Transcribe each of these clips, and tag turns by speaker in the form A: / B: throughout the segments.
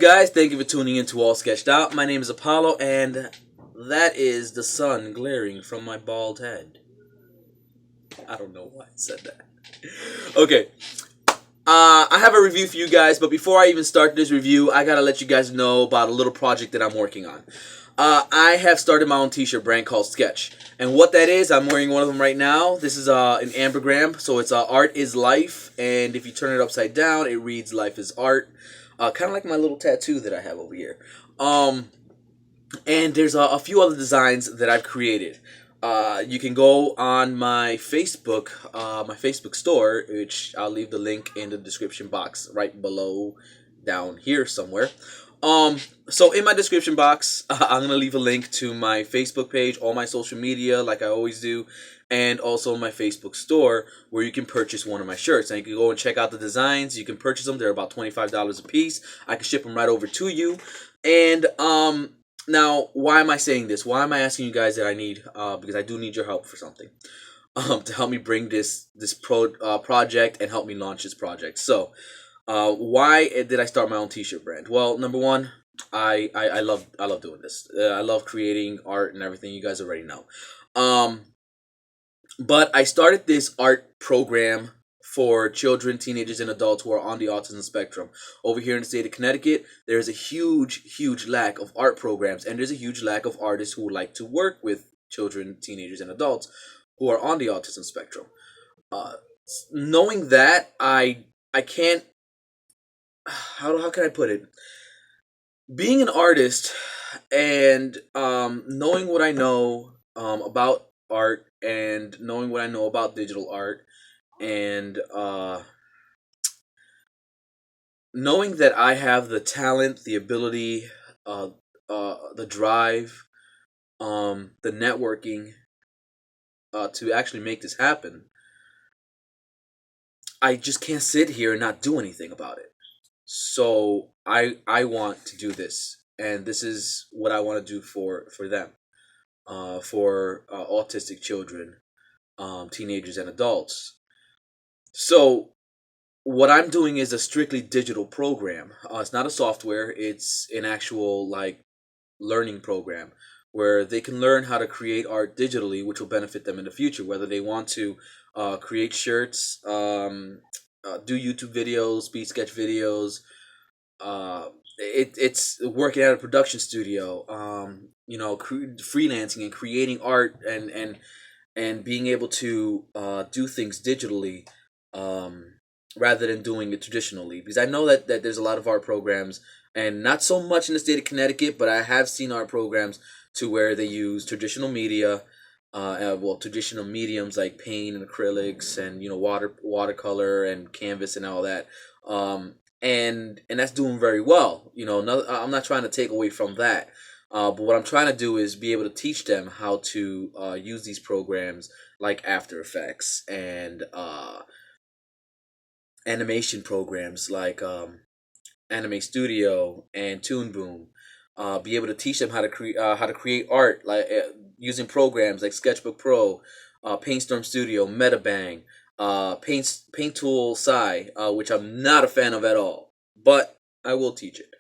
A: guys? Thank you for tuning in to All Sketched Out. My name is Apollo, and that is the sun glaring from my bald head. I don't know why I said that. Okay. I have a review for you guys, but before I even start this review, I gotta let you guys know about a little project that I'm working on. I have started my own t-shirt brand called Sketch. And what that is, I'm wearing one of them right now. This is an ambergram, so it's Art is Life, and if you turn it upside down, it reads Life is Art. Kind of like my little tattoo that I have over here. And there's a few other designs that I've created. You can go on my Facebook store, which I'll leave the link in the description box right below down here somewhere. So in my description box, I'm gonna leave a link to my Facebook page, all my social media, like I always do, and also my Facebook store where you can purchase one of my shirts. And you can go and check out the designs. You can purchase them. They're about $25 a piece. I can ship them right over to you. And now, why am I saying this? Why am I asking you guys that I need? Because I do need your help for something. To help me bring this project and help me launch this project. So, why did I start my own t-shirt brand? Well, number one, I love doing this. I love creating art and everything. You guys already know. But I started this art program for children, teenagers, and adults who are on the autism spectrum. Over here in the state of Connecticut, there's a huge lack of art programs, and there's a huge lack of artists who would like to work with children, teenagers, and adults who are on the autism spectrum. Knowing that, I can't. How can I put it? Being an artist and knowing what I know about art and knowing what I know about digital art and knowing that I have the talent, the ability, the drive, the networking to actually make this happen, I just can't sit here and not do anything about it. So I want to do this, and this is what I want to do for them, for autistic children, teenagers, and adults. So what I'm doing is a strictly digital program. It's not a software. It's an actual learning program where they can learn how to create art digitally, which will benefit them in the future, whether they want to create shirts, do YouTube videos, speed sketch videos. It's working at a production studio, freelancing and creating art and being able to do things digitally rather than doing it traditionally. Because I know that there's a lot of art programs, and not so much in the state of Connecticut, but I have seen art programs to where they use traditional media, traditional mediums like paint and acrylics and watercolor and canvas and all that, and that's doing very well. I'm not trying to take away from that, but what I'm trying to do is be able to teach them how to use these programs like After Effects and animation programs like Anime Studio and Toon Boom. Be able to teach them how to create art using programs like Sketchbook Pro, Paintstorm Studio, Metabang, Paint Tool Sci, which I'm not a fan of at all, but I will teach it.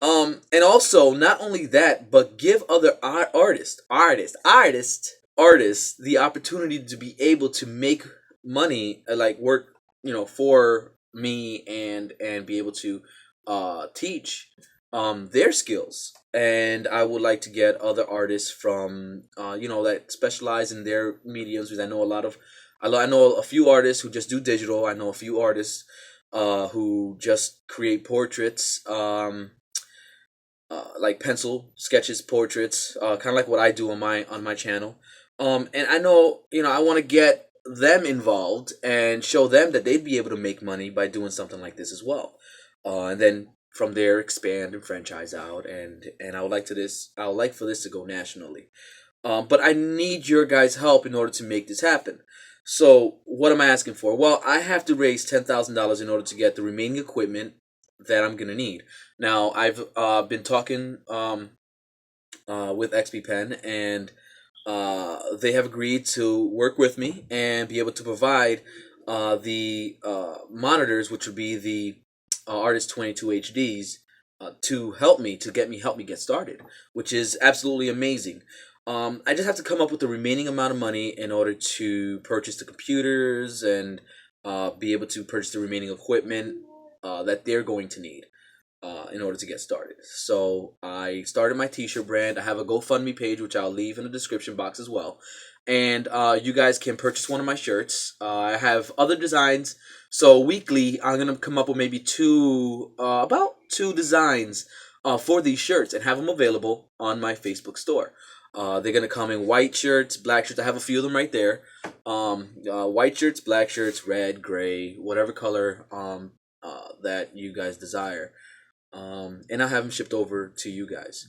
A: And also, not only that, but give other artists the opportunity to be able to make money, work, for me and be able to teach their skills. And I would like to get other artists from that specialize in their mediums, because I know a few artists who just do digital. I know a few artists who just create portraits, like pencil sketches, portraits, kind of like what I do on my channel. And I know I want to get them involved and show them that they'd be able to make money by doing something like this as well. And then from there expand and franchise out, and I would like for this to go nationally. But I need your guys' help in order to make this happen. So what am I asking for? Well, I have to raise $10,000 in order to get the remaining equipment that I'm gonna need. Now I've been talking with XP Pen, and they have agreed to work with me and be able to provide the monitors, which would be the Artist 22 HDs, to help me get started, which is absolutely amazing. I just have to come up with the remaining amount of money in order to purchase the computers and be able to purchase the remaining equipment that they're going to need in order to get started. So I started my t-shirt brand. I have a GoFundMe page, which I'll leave in the description box as well. And you guys can purchase one of my shirts. I have other designs. So weekly, I'm going to come up with maybe about two designs for these shirts and have them available on my Facebook store. They're going to come in white shirts, black shirts. I have a few of them right there. White shirts, black shirts, red, gray, whatever color that you guys desire. And I'll have them shipped over to you guys.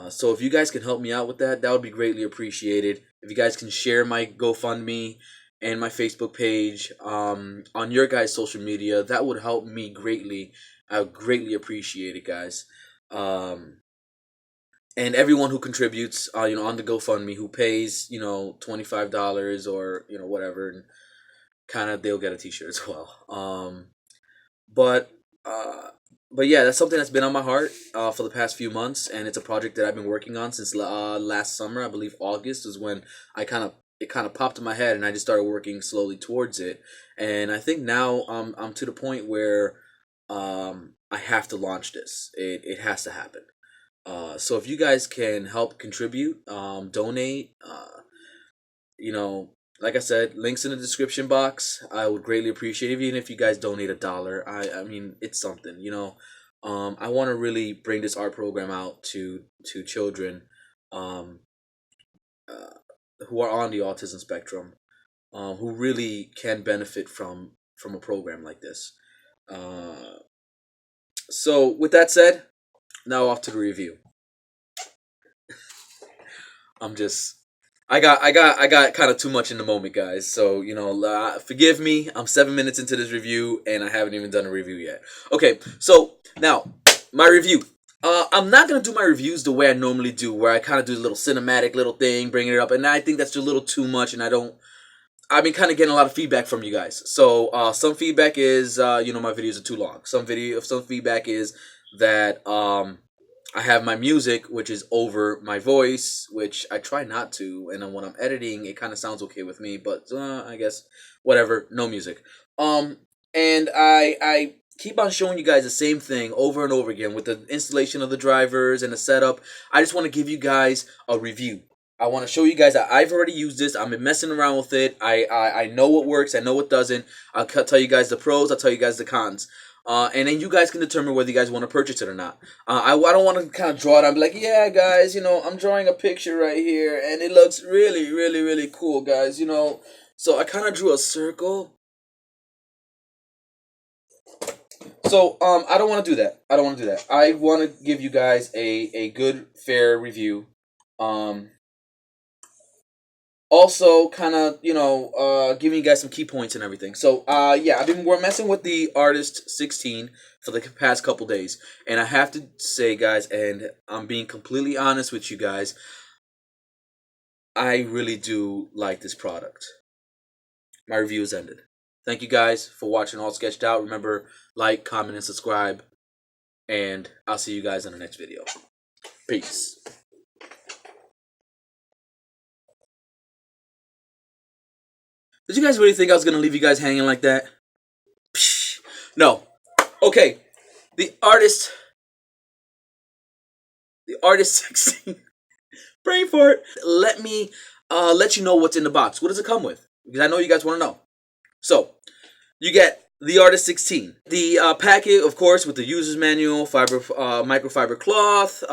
A: So if you guys can help me out with that, that would be greatly appreciated. If you guys can share my GoFundMe and my Facebook page on your guys' social media, that would help me greatly. I would greatly appreciate it, guys. And everyone who contributes, on the GoFundMe, who pays, $25 or whatever, and kind of they'll get a T-shirt as well. But yeah, that's something that's been on my heart for the past few months, and it's a project that I've been working on since last summer. I believe August is when it kind of popped in my head, and I just started working slowly towards it. And I think now I'm to the point where I have to launch this. It has to happen. So if you guys can help contribute, donate, like I said, links in the description box. I would greatly appreciate it, even if you guys donate $1. I mean, it's something, I want to really bring this art program out to children who are on the autism spectrum, who really can benefit from a program like this. So with that said, now off to the review. I got kind of too much in the moment, guys. So, forgive me. I'm 7 minutes into this review, and I haven't even done a review yet. Okay, so now, my review. I'm not going to do my reviews the way I normally do, where I kind of do a little cinematic little thing, bringing it up, and I think that's just a little too much, and I've been kind of getting a lot of feedback from you guys. So, some feedback is, my videos are too long. Some feedback is that, I have my music, which is over my voice, which I try not to. And then when I'm editing, it kind of sounds okay with me. But I guess whatever, no music. And I keep on showing you guys the same thing over and over again with the installation of the drivers and the setup. I just want to give you guys a review. I want to show you guys that I've already used this. I've been messing around with it. I know what works. I know what doesn't. I'll tell you guys the pros. I'll tell you guys the cons. And then you guys can determine whether you guys want to purchase it or not. I don't want to kind of draw it out and be like, yeah, guys, I'm drawing a picture right here, and it looks really, really, really cool, guys, So I kind of drew a circle. So, I don't want to do that. I want to give you guys a good, fair review. Also, kind of, giving you guys some key points and everything. So, yeah, we're messing with the Artist 16 for the past couple days. And I have to say, guys, and I'm being completely honest with you guys, I really do like this product. My review is ended. Thank you guys for watching All Sketched Out. Remember, like, comment, and subscribe. And I'll see you guys in the next video. Peace. Did you guys really think I was going to leave you guys hanging like that? Psh, no. Okay. The artist 16. Praying for it. Let me let you know what's in the box. What does it come with? Because I know you guys want to know. So, you get the Artist 16. The packet, of course, with the user's manual, microfiber cloth,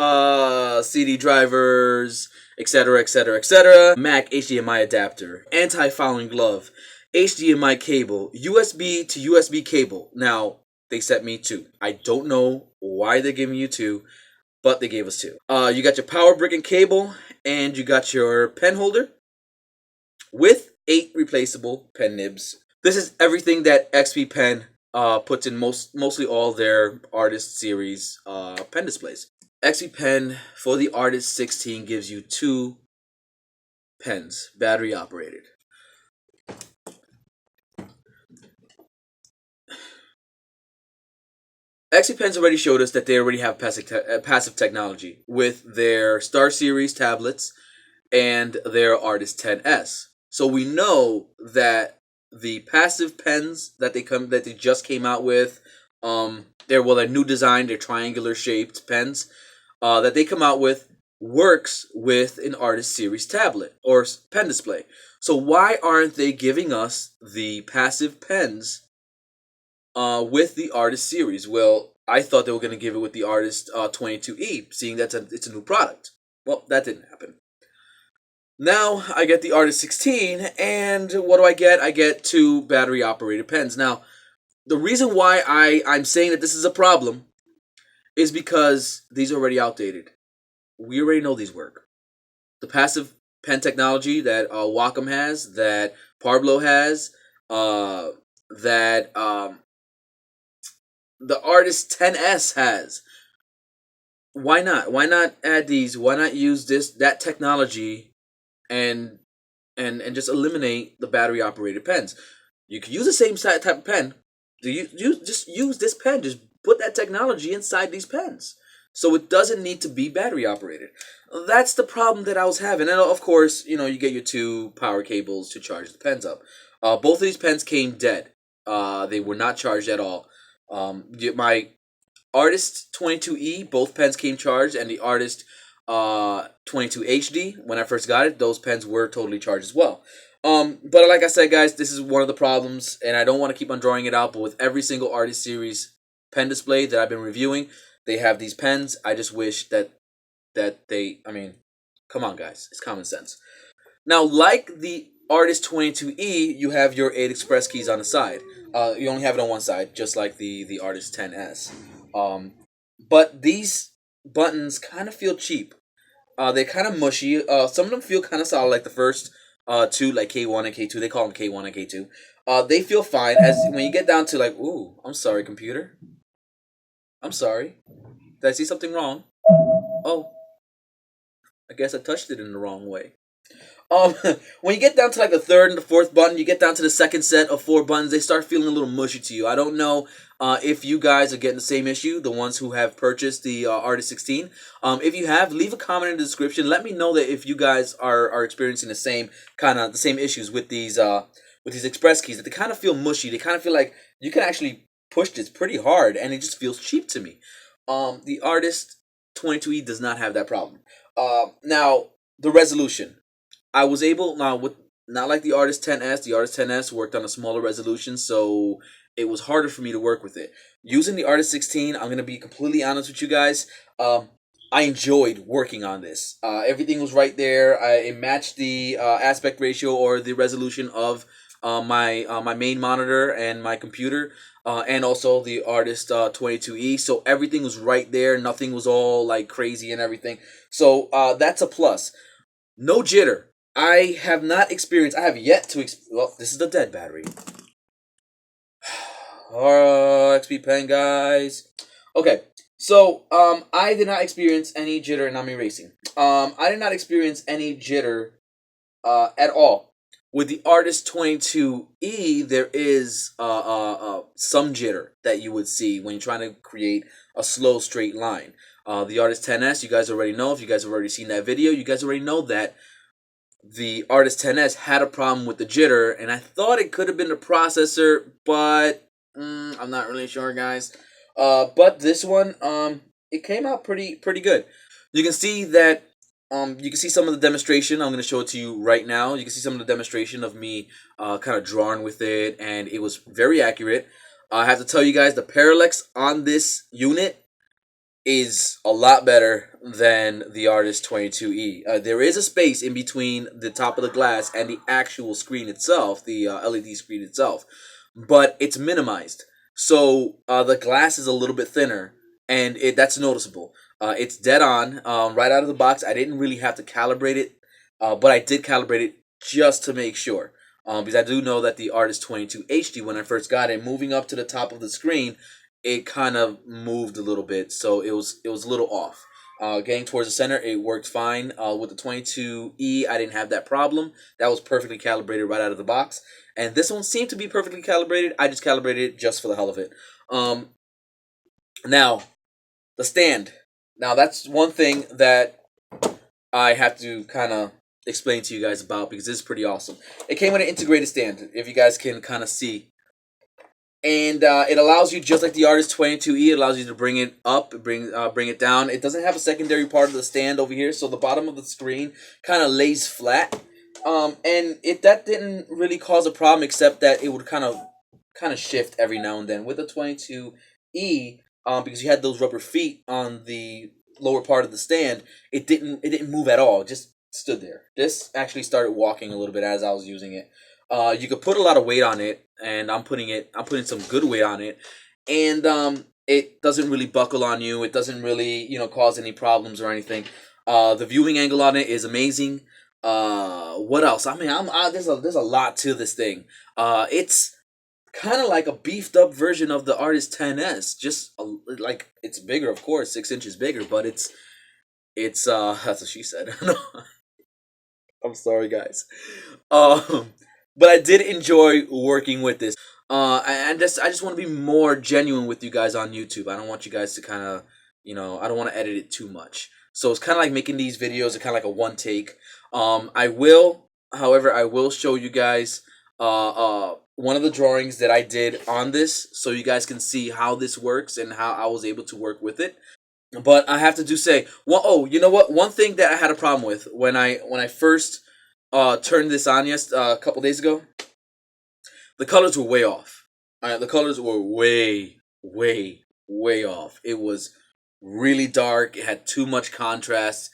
A: CD drivers, etc., etc., etc. Mac HDMI adapter, anti-fouling glove, HDMI cable, USB to USB cable. Now, they sent me 2. I don't know why they're giving you 2, but they gave us 2. You got your power brick and cable, and you got your pen holder with 8 replaceable pen nibs. This is everything that XP Pen puts in mostly all their Artist series pen displays. XP Pen for the Artist 16 gives you 2 pens, battery operated. XP Pens already showed us that they already have passive technology with their Star Series tablets and their Artist 10S. So we know that the passive pens that they just came out with, they're a new design, they're triangular shaped pens that they come out with works with an Artist Series tablet or pen display. So why aren't they giving us the passive pens with the Artist Series? Well, I thought they were going to give it with the Artist 22E, seeing it's a new product. Well, that didn't happen. Now I get the Artist 16, and what do I get? I get 2 battery operated pens. Now, the reason why I'm saying that this is a problem is because these are already outdated. We already know these work. The passive pen technology that Wacom has, that Parblo has, that the Artist 10S has. Why not? Why not add these? Why not use that technology and just eliminate the battery operated pens? You can use the same type of pen. Just use this pen. Just put that technology inside these pens, so it doesn't need to be battery operated. That's the problem that I was having. And of course, you get your 2 power cables to charge the pens up. Both of these pens came dead. They were not charged at all. My Artist 22E, both pens came charged, and the Artist 22 HD, when I first got it, those pens were totally charged as well. But like I said, guys, this is one of the problems, and I don't want to keep on drawing it out, but with every single Artist Series pen display that I've been reviewing, they have these pens. I just wish that come on, guys, it's common sense. Now, like the Artist 22E, you have your 8 express keys on the side. You only have it on one side, just like the Artist 10S. But these buttons kind of feel cheap. They're kind of mushy. Some of them feel kind of solid, like the first 2, like K1 and K2. They call them K1 and K2. They feel fine. As when you get down to like, ooh, I'm sorry, computer. I'm sorry. Did I see something wrong? Oh, I guess I touched it in the wrong way. When you get down to like the 3rd and the 4th button, you get down to the second set of 4 buttons, they start feeling a little mushy to you. I don't know if you guys are getting the same issue, the ones who have purchased the Artist 16. If you have, leave a comment in the description. Let me know that if you guys are experiencing the same issues with these express keys, that they kind of feel mushy. They kind of feel like you can actually push this pretty hard, and it just feels cheap to me. The Artist 22E does not have that problem. Now, the resolution. I was able, now with not like the Artist 10S. The Artist 10S worked on a smaller resolution, so it was harder for me to work with it. Using the Artist 16, I'm gonna be completely honest with you guys. I enjoyed working on this. Everything was right there. It matched the aspect ratio or the resolution of my main monitor and my computer, and also the Artist 22E. So everything was right there. Nothing was all like crazy and everything. So that's a plus. No jitter. I have not experienced. I have yet to. Well, this is the dead battery. XP pen, guys. Okay, so I did not experience any jitter in Nami Racing. I did not experience any jitter at all. With the Artist 22E, there is some jitter that you would see when you're trying to create a slow straight line. The Artist 10S, you guys already know. If you guys have already seen that video, you guys already know that the Artist 10S had a problem with the jitter, and I thought it could have been the processor, but I'm not really sure, guys. But this one, it came out pretty good. You can see that. You can see some of the demonstration. I'm going to show it to you right now. You can see some of the demonstration of me kind of drawing with it, and it was very accurate. I have to tell you guys, the parallax on this unit is a lot better than the Artist 22E. There is a space in between the top of the glass and the actual screen itself, the LED screen itself, but it's minimized. So the glass is a little bit thinner, and that's noticeable. It's dead on right out of the box. I didn't really have to calibrate it, but I did calibrate it just to make sure. Because I do know that the Artist 22 HD, when I first got it, moving up to the top of the screen, it kind of moved a little bit, so it was a little off. Getting towards the center, it worked fine. With the 22E, I didn't have that problem. That was perfectly calibrated right out of the box. And this one seemed to be perfectly calibrated. I just calibrated it just for the hell of it. Now, the stand. Now, that's one thing that I have to kind of explain to you guys about because this is pretty awesome. It came with an integrated stand, if you guys can kind of see. And it allows you, just like the Artist 22E, it allows you to bring it up, bring it down. It doesn't have a secondary part of the stand over here, so the bottom of the screen kind of lays flat. And that didn't really cause a problem, except that it would kind of shift every now and then with the 22E. Because you had those rubber feet on the lower part of the stand, it didn't move at all. It just stood there. This actually started walking a little bit as I was using it. You could put a lot of weight on it, and I'm putting some good weight on it, and it doesn't really buckle on you. It doesn't really cause any problems or anything. The viewing angle on it is amazing. What else? I mean, there's a lot to this thing. It's kind of like a beefed up version of the Artist 10s. Just like it's bigger, of course, 6 inches bigger, but it's that's what she said. I'm sorry, guys. But I did enjoy working with this. I just want to be more genuine with you guys on YouTube. I don't want you guys to kind of, I don't want to edit it too much. So it's kind of like making these videos are kind of like a one take. However, I will show you guys one of the drawings that I did on this, so you guys can see how this works and how I was able to work with it. But I have to say, well, oh, you know what? One thing that I had a problem with when I first turned this on a couple days ago, the colors were way off. All right, the colors were way, way, way off. It was really dark. It had too much contrast.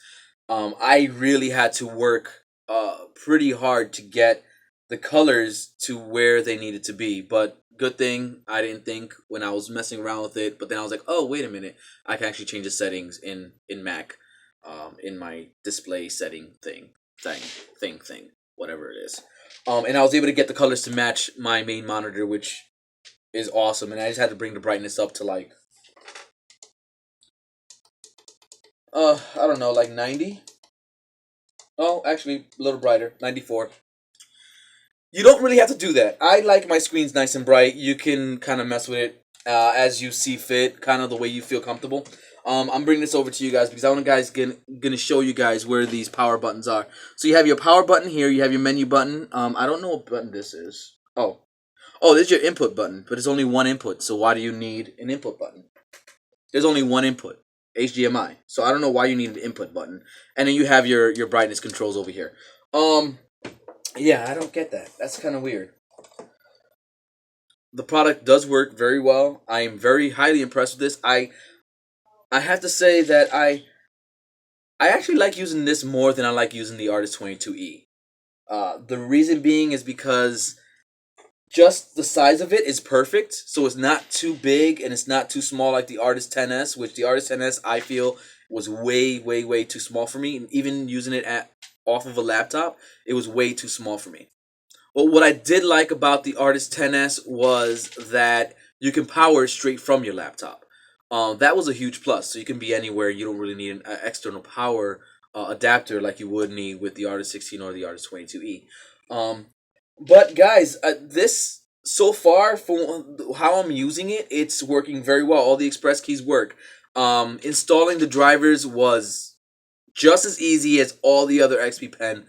A: I really had to work pretty hard to get the colors to where they needed to be. But good thing I didn't think when I was messing around with it. But then I was like, oh, wait a minute. I can actually change the settings in Mac, in my display setting thing, whatever it is. And I was able to get the colors to match my main monitor, which is awesome. And I just had to bring the brightness up to like, I don't know, like 90. Oh, actually, a little brighter, 94. You don't really have to do that. I like my screens nice and bright. You can kind of mess with it as you see fit, kind of the way you feel comfortable. I'm bringing this over to you guys because I want gonna show you guys where these power buttons are. So you have your power button here. You have your menu button. I don't know what button this is. Oh, this is your input button, but it's only one input. So why do you need an input button? There's only one input, HDMI. So I don't know why you need an input button. And then you have your brightness controls over here. Yeah, I don't get that. That's kind of weird. The product does work very well. I am very highly impressed with this. I have to say that I actually like using this more than I like using the Artist 22E. The reason being is because just the size of it is perfect, so it's not too big and it's not too small like the Artist 10s, which the Artist 10s I feel was way, way, way too small for me. Even using it off of a laptop, it was way too small for me. Well, what I did like about the Artist 10s was that you can power it straight from your laptop. That was a huge plus. So you can be anywhere. You don't really need an external power adapter like you would need with the Artist 16 or the Artist 22E. But guys, this so far for how I'm using it, it's working very well. All the express keys work. Installing the drivers was just as easy as all the other XP Pen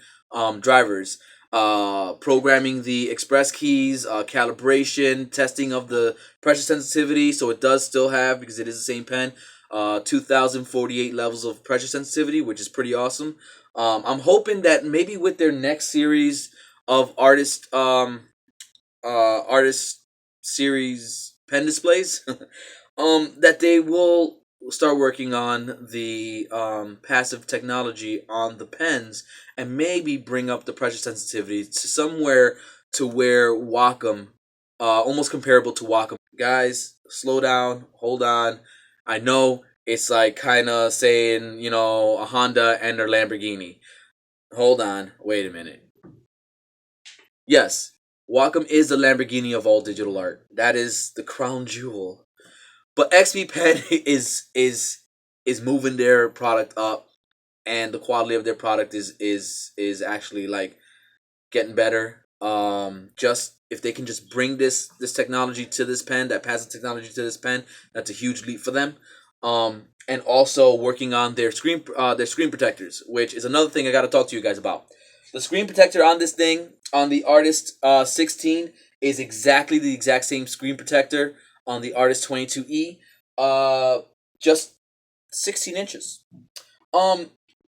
A: drivers. Programming the express keys, calibration, testing of the pressure sensitivity. So it does still have, because it is the same pen, 2048 levels of pressure sensitivity, which is pretty awesome. I'm hoping that maybe with their next series of artist series pen displays, that they will start working on the passive technology on the pens and maybe bring up the pressure sensitivity to somewhere to where Wacom, almost comparable to Wacom. Guys, slow down, hold on. I know it's like kind of saying, a Honda and their Lamborghini. Hold on, wait a minute. Yes, Wacom is the Lamborghini of all digital art. That is the crown jewel. But XP Pen is moving their product up, and the quality of their product is actually like getting better. Just if they can just bring this technology to this pen, that passive technology to this pen, that's a huge leap for them. And also working on their screen protectors, which is another thing I got to talk to you guys about. The screen protector on this thing, on the Artist 16, is exactly the exact same screen protector on the Artist 22E, just 16 inches.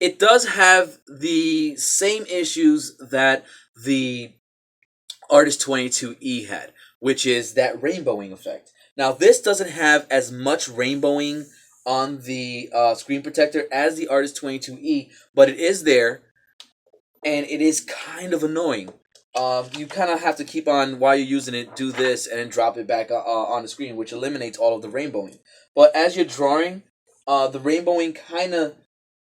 A: It does have the same issues that the Artist 22E had, which is that rainbowing effect. Now, this doesn't have as much rainbowing on the screen protector as the Artist 22E, but it is there, and it is kind of annoying. You kind of have to keep on, while you're using it, do this and then drop it back on the screen, which eliminates all of the rainbowing. But as you're drawing, the rainbowing kind of,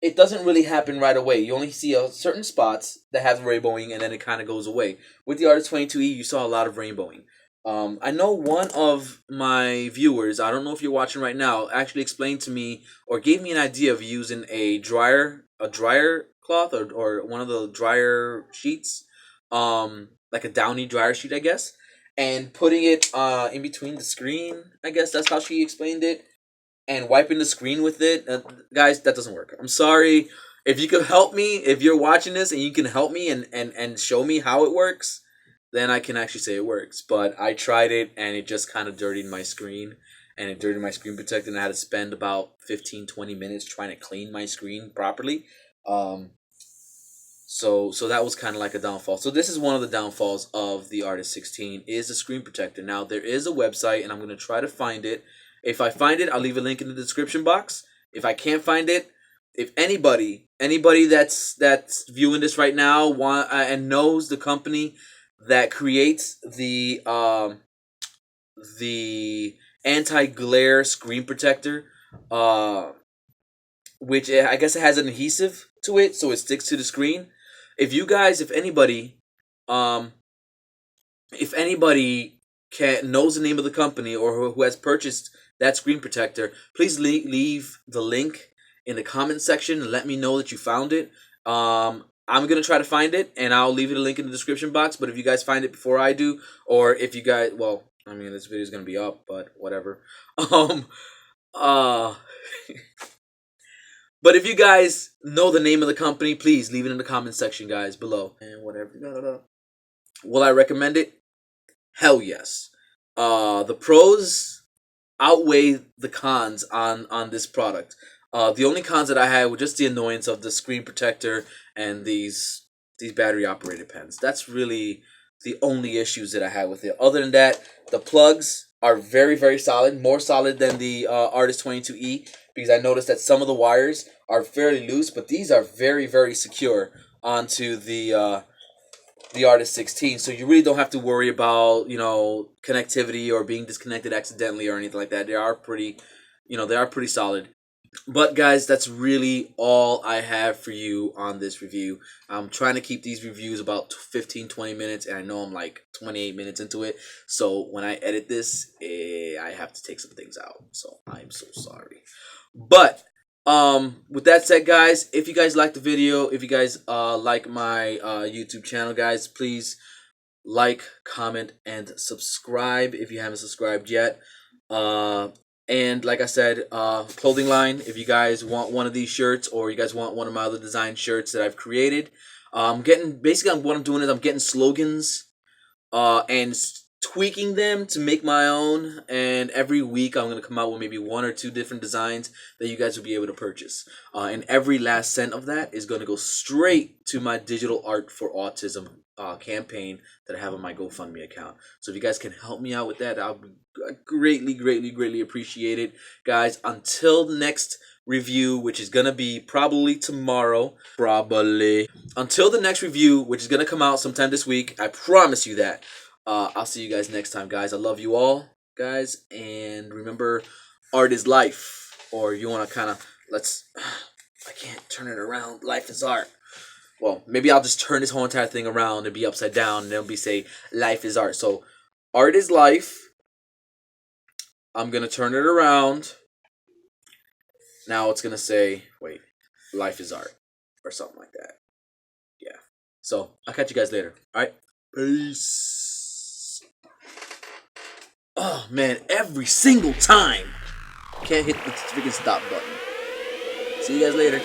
A: it doesn't really happen right away. You only see certain spots that have rainbowing, and then it kind of goes away. With the Artist 22E, you saw a lot of rainbowing. I know one of my viewers, I don't know if you're watching right now, actually explained to me or gave me an idea of using a dryer cloth or one of the dryer sheets, like a downy dryer sheet, I guess, and putting it in between the screen. I guess that's how she explained it, and wiping the screen with it. Guys, that doesn't work. I'm sorry. If you could help me, if you're watching this and you can help me and show me how it works, then I can actually say it works. But I tried it and it just kind of dirtied my screen, and it dirtied my screen protector, and I had to spend about 15-20 minutes trying to clean my screen properly. So that was kind of like a downfall. So this is one of the downfalls of the Artist 16 is the screen protector. Now there is a website, and I'm going to try to find it. If I find it, I'll leave a link in the description box. If I can't find it, if anybody that's viewing this right now and knows the company that creates the anti-glare screen protector, which I guess it has an adhesive to it, so it sticks to the screen. If you guys, if anybody knows the name of the company or who has purchased that screen protector, please leave the link in the comment section and let me know that you found it. I'm gonna try to find it, and I'll leave it a link in the description box. But if you guys find it before I do, or if you guys, well, I mean, this video is gonna be up, but whatever. Uh, but if you guys know the name of the company, please leave it in the comment section, guys, below. And whatever. Will I recommend it? Hell yes. The pros outweigh the cons on this product. The only cons that I had were just the annoyance of the screen protector and these battery operated pens. That's really the only issues that I had with it. Other than that, the plugs are very, very solid, more solid than the Artist 22E, because I noticed that some of the wires are fairly loose, but these are very, very secure onto the Artist 16, so you really don't have to worry about, connectivity or being disconnected accidentally or anything like that. They are pretty solid. But guys, that's really all I have for you on this review. I'm trying to keep these reviews about 15-20 minutes, and I know I'm like 28 minutes into it. So when I edit this, I have to take some things out. So I'm so sorry. But with that said, guys, if you guys like the video, if you guys like my YouTube channel, guys, please like, comment, and subscribe if you haven't subscribed yet. And like I said, clothing line, if you guys want one of these shirts, or you guys want one of my other design shirts that I've created, basically what I'm doing is I'm getting slogans and tweaking them to make my own, and every week I'm going to come out with maybe 1 or 2 different designs that you guys will be able to purchase, and every last cent of that is going to go straight to my digital art for autism campaign that I have on my GoFundMe account. So if you guys can help me out with that, I'll greatly appreciate it, guys. Until next review, which is gonna be probably tomorrow, until the next review, which is gonna come out sometime this week, I promise you that. I'll see you guys next time, guys. I love you all, guys, and remember, art is life. Or you want to kind of, I can't turn it around. Life is art. Well, maybe I'll just turn this whole entire thing around and be upside down, and it'll say life is art. So art is life. I'm gonna turn it around. Now it's gonna say, wait, life is art, or something like that. Yeah. So I'll catch you guys later. All right. Peace. Oh man, every single time. Can't hit the freaking stop button. See you guys later.